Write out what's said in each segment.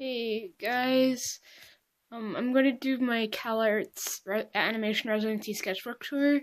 Hey guys, I'm gonna do my Calarts animation residency sketchbook tour.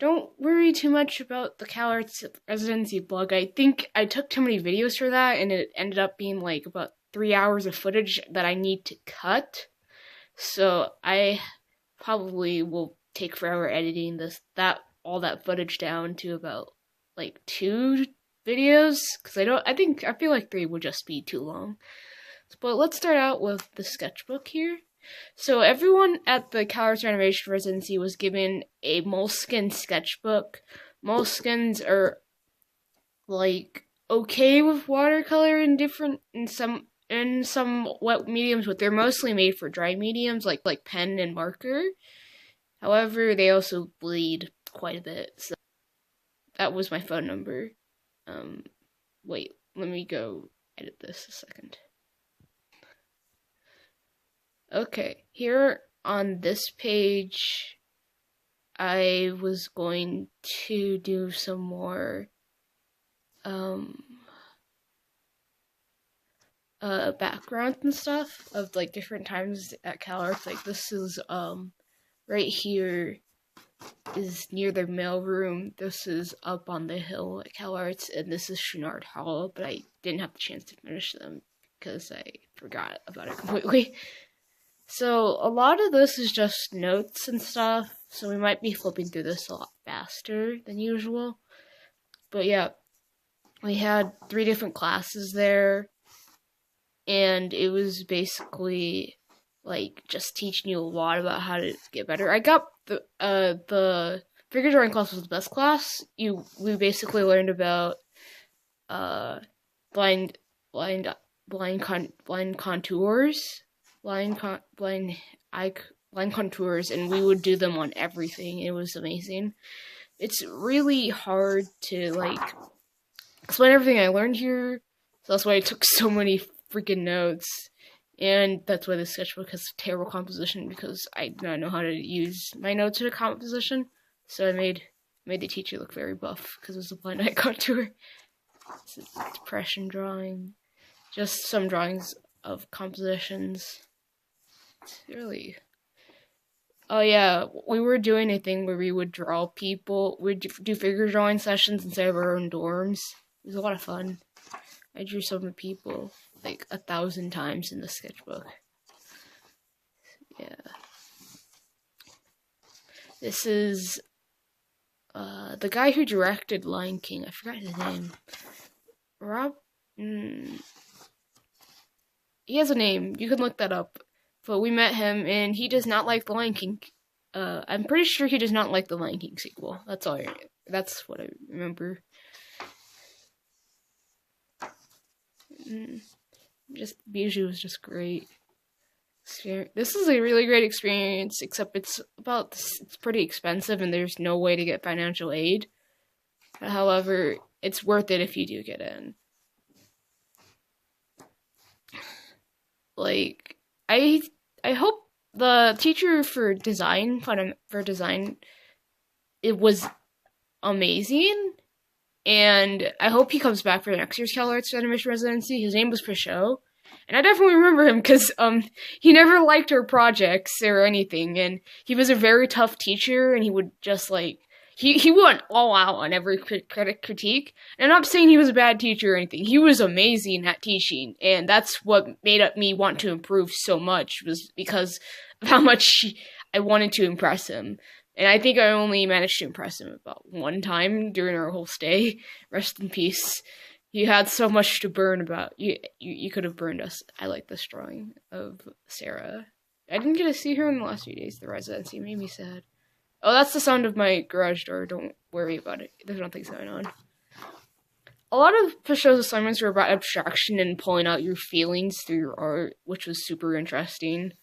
Don't worry too much about the Calarts residency blog. I think I took too many videos for that, and it ended up being like about 3 hours of footage that I need to cut. So I probably will take forever editing all that footage down to about like 2 videos, because I feel like 3 would just be too long. But let's start out with the sketchbook here. So everyone at the Calarts Animation Residency was given a Moleskine sketchbook. Moleskines are like okay with watercolor in some wet mediums, but they're mostly made for dry mediums like pen and marker. However, they also bleed quite a bit. So that was my phone number. Wait, let me go edit this a second. Okay, here on this page, I was going to do some more background and stuff of like different times at Calarts. Like this is right here is near their mailroom. This is up on the hill at Calarts, and this is Chouinard Hall, but I didn't have the chance to finish them because I forgot about it completely. So a lot of this is just notes and stuff, so we might be flipping through this a lot faster than usual. But yeah, we had 3 different classes there, and it was basically like just teaching you a lot about how to get better. I got the figure drawing class was the best class. We basically learned about blind contours. Line contours, and we would do them on everything. It was amazing. It's really hard to like explain everything I learned here, so that's why I took so many freaking notes, and that's why the sketchbook has terrible composition, because I do not know how to use my notes in a composition. So I made the teacher look very buff because it was a blind eye contour. It's a depression drawing, just some drawings of compositions. Really. Oh yeah, we were doing a thing where we would draw people. We'd do figure drawing sessions inside of our own dorms. It was a lot of fun. I drew some of the people like 1,000 times in the sketchbook. Yeah. This is the guy who directed Lion King. I forgot his name. He has a name. You can look that up. But we met him, and he does not like the Lion King. I'm pretty sure he does not like the Lion King sequel. That's what I remember. Just Bijou was just great. This is a really great experience, except it's pretty expensive, and there's no way to get financial aid. However, it's worth it if you do get in. Like, I hope the teacher for design, it was amazing, and I hope he comes back for next year's Calarts animation residency. His name was Pichot, and I definitely remember him because he never liked our projects or anything, and he was a very tough teacher, and he would just like he went all out on every critique. And I'm not saying he was a bad teacher or anything. He was amazing at teaching, and that's what made me want to improve so much, was because of how much I wanted to impress him. And I think I only managed to impress him about 1 time during our whole stay. Rest in peace. You had so much to burn about. You could have burned us. I like this drawing of Sarah. I didn't get to see her in the last few days of the residency. It made me sad. Oh, that's the sound of my garage door. Don't worry about it. There's nothing going on. A lot of Pichot's assignments were about abstraction and pulling out your feelings through your art, which was super interesting,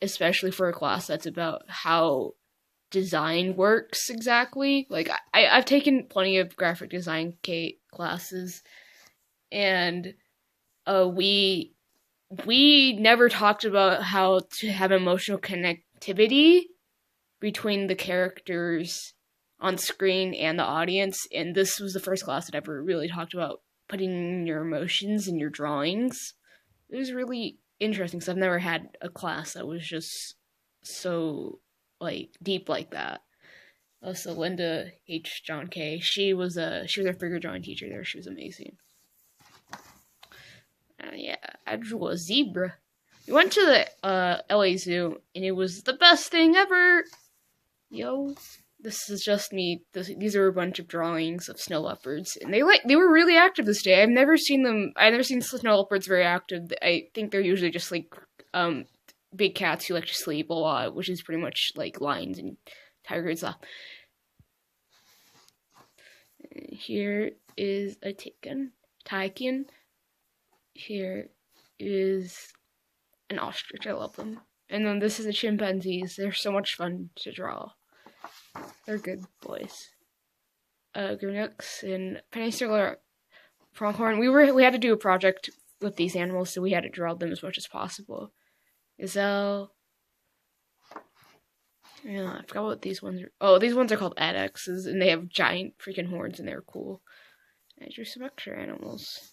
especially for a class that's about how design works exactly. Like, I've taken plenty of graphic design classes, and we never talked about how to have emotional connectivity between the characters on screen and the audience, and this was the first class that ever really talked about putting your emotions in your drawings. It was really interesting because I've never had a class that was just so like deep like that. Also, Linda H. John K. She was our figure drawing teacher there. She was amazing. Yeah, I drew a zebra. We went to the LA Zoo, and it was the best thing ever. Yo, this is just me. These are a bunch of drawings of snow leopards, and they were really active this day. I've never seen snow leopards very active. I think they're usually just like big cats who like to sleep a lot, which is pretty much like lions and tigers. Here is a Taiken. Here is an ostrich. I love them. And then this is the chimpanzees. They're so much fun to draw. They're good boys. Gurnux and Peninsula Pronghorn. We had to do a project with these animals, so we had to draw them as much as possible. Gazelle. Yeah, I forgot what these ones are. Oh, these ones are called adexes, and they have giant freaking horns, and they're cool. I drew some extra animals.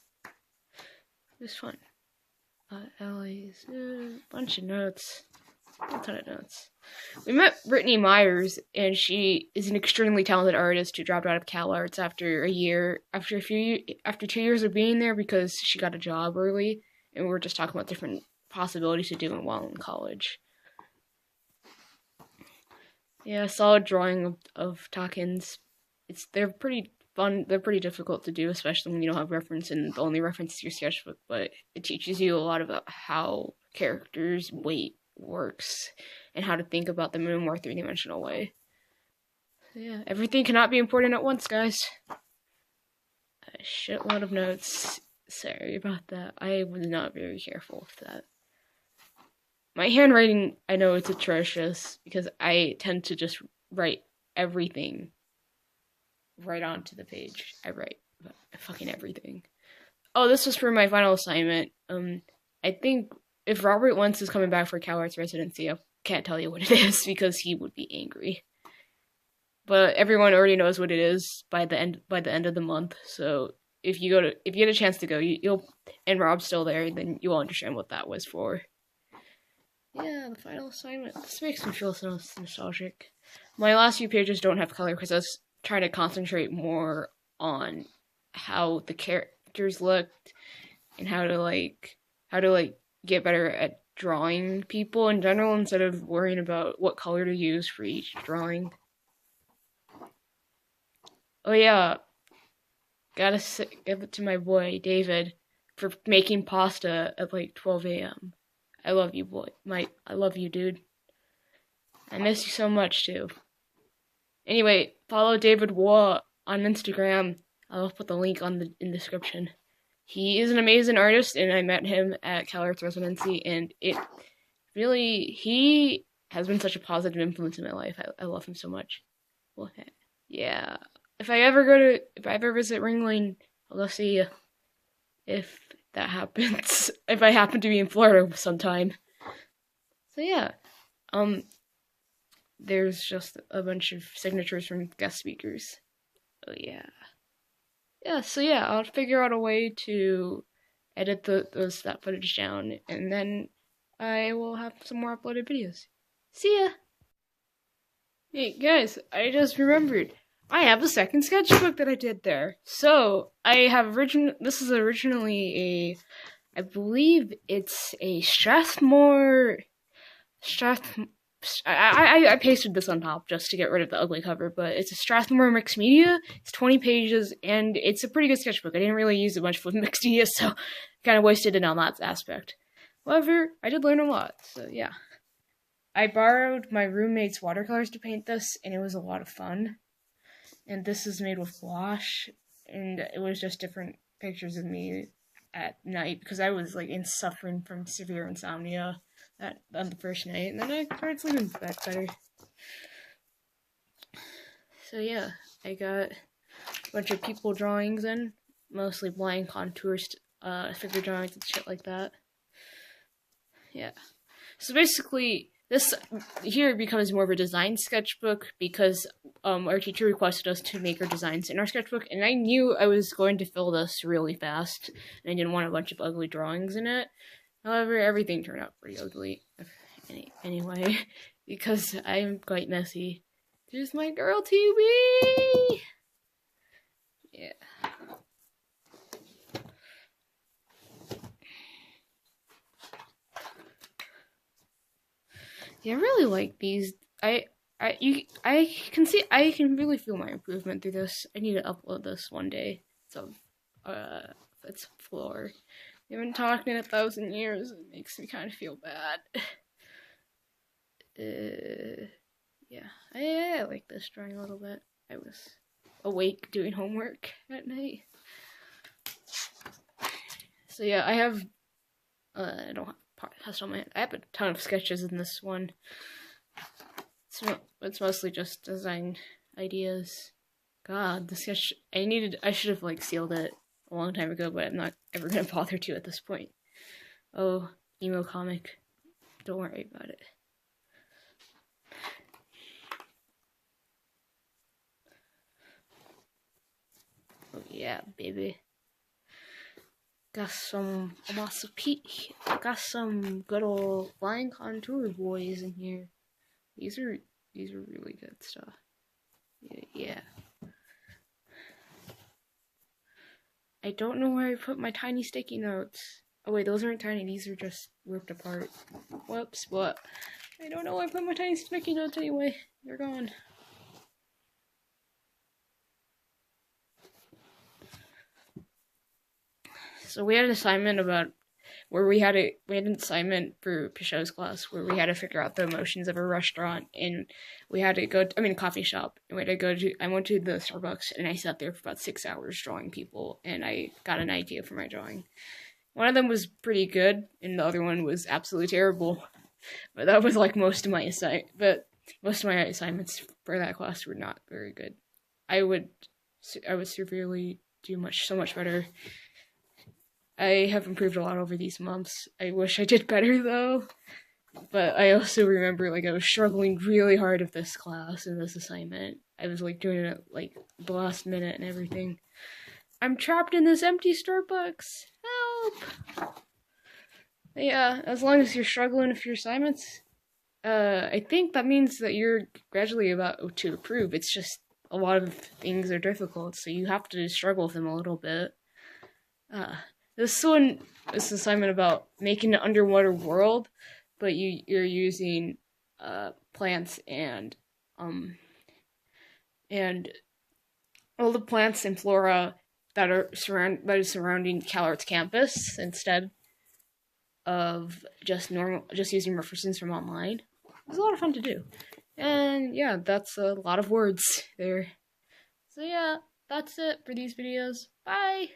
It was fun. Ellie's bunch of notes. A ton of notes. We met Britney Meyers, and she is an extremely talented artist who dropped out of Calarts after 2 years of being there because she got a job early, and we were just talking about different possibilities to do while in college. Yeah, solid drawing of Takins. They're pretty fun. They're pretty difficult to do, especially when you don't have reference and the only reference is your sketchbook. But it teaches you a lot about how characters' weight works and how to think about them in a more three-dimensional way. So yeah, everything cannot be important at once, guys. A shitload of notes. Sorry about that. I was not very careful with that. My handwriting, I know it's atrocious because I tend to just write everything right onto the page. I write fucking everything. Oh, this was for my final assignment. I think if Robert Wentz is coming back for Calarts Residency, I can't tell you what it is because he would be angry. But everyone already knows what it is by the end of the month. So if you get a chance to go, you'll and Rob's still there, then you will understand what that was for. Yeah, the final assignment. This makes me feel so nostalgic. My last few pages don't have color because I was trying to concentrate more on how the characters looked and how to get better at drawing people in general instead of worrying about what color to use for each drawing. Oh yeah, gotta give it to my boy David for making pasta at like 12 a.m. I love you, boy. I love you, dude. I miss you so much, too. Anyway, follow David Waugh on Instagram. I'll put the link in the description. He is an amazing artist, and I met him at Calarts Residency, and he has been such a positive influence in my life. I love him so much. Well, yeah. If I ever visit Ringling, I'll go see you. If that happens. If I happen to be in Florida sometime. So yeah. There's just a bunch of signatures from guest speakers. Oh yeah. Yeah, so yeah, I'll figure out a way to edit that footage down, and then I will have some more uploaded videos. See ya! Hey guys, I just remembered. I have a second sketchbook that I did there. So, this is originally I believe it's a Strathmore, I pasted this on top just to get rid of the ugly cover, but it's a Strathmore mixed media. It's 20 pages, and it's a pretty good sketchbook. I didn't really use a bunch of mixed media, so kind of wasted it on that aspect. However, I did learn a lot, so yeah. I borrowed my roommate's watercolors to paint this, and it was a lot of fun. And this is made with gouache, and it was just different pictures of me at night, because I was, suffering from severe insomnia on the first night, and then I started sleeping back better. So yeah, I got a bunch of people drawings in, mostly blind contours, figure drawings and shit like that. Yeah. So basically, this here becomes more of a design sketchbook because our teacher requested us to make our designs in our sketchbook, and I knew I was going to fill this really fast, and I didn't want a bunch of ugly drawings in it. However, everything turned out pretty ugly anyway, because I'm quite messy. There's my girl TV! Yeah. Yeah, I really like these. I can really feel my improvement through this. I need to upload this one day. So, it's floor. We haven't talked in 1,000 years. It makes me kind of feel bad. Yeah, I like this drawing a little bit. I was awake doing homework at night. So yeah, I have. I don't have on my hand. I have a ton of sketches in this one. It's mostly just design ideas. God, the sketch I should have like sealed it a long time ago, but I'm not ever gonna bother to at this point. Oh, emo comic. Don't worry about it. Oh yeah, baby. Got some good old line contour boys in here. These are really good stuff. Yeah. I don't know where I put my tiny sticky notes. Oh wait, those aren't tiny, these are just ripped apart. Whoops, what? I don't know where I put my tiny sticky notes anyway. They're gone. So we had an assignment about we had an assignment for Pichot's class where we had to figure out the emotions of a restaurant, and we had to a coffee shop, and I went to the Starbucks, and I sat there for about 6 hours drawing people, and I got an idea for my drawing. One of them was pretty good, and the other one was absolutely terrible. But that was like most of my assignments for that class were not very good. I would severely do so much better. I have improved a lot over these months. I wish I did better though. But I also remember I was struggling really hard with this class and this assignment. I was doing it the last minute and everything. I'm trapped in this empty Starbucks. Help! But yeah, as long as you're struggling with your assignments, I think that means that you're gradually about to improve. It's just a lot of things are difficult, so you have to struggle with them a little bit. This one is an assignment about making an underwater world, but you're using plants and all the plants and flora that is surrounding Calarts campus instead of just using references from online. It was a lot of fun to do. And yeah, that's a lot of words there. So yeah, that's it for these videos. Bye!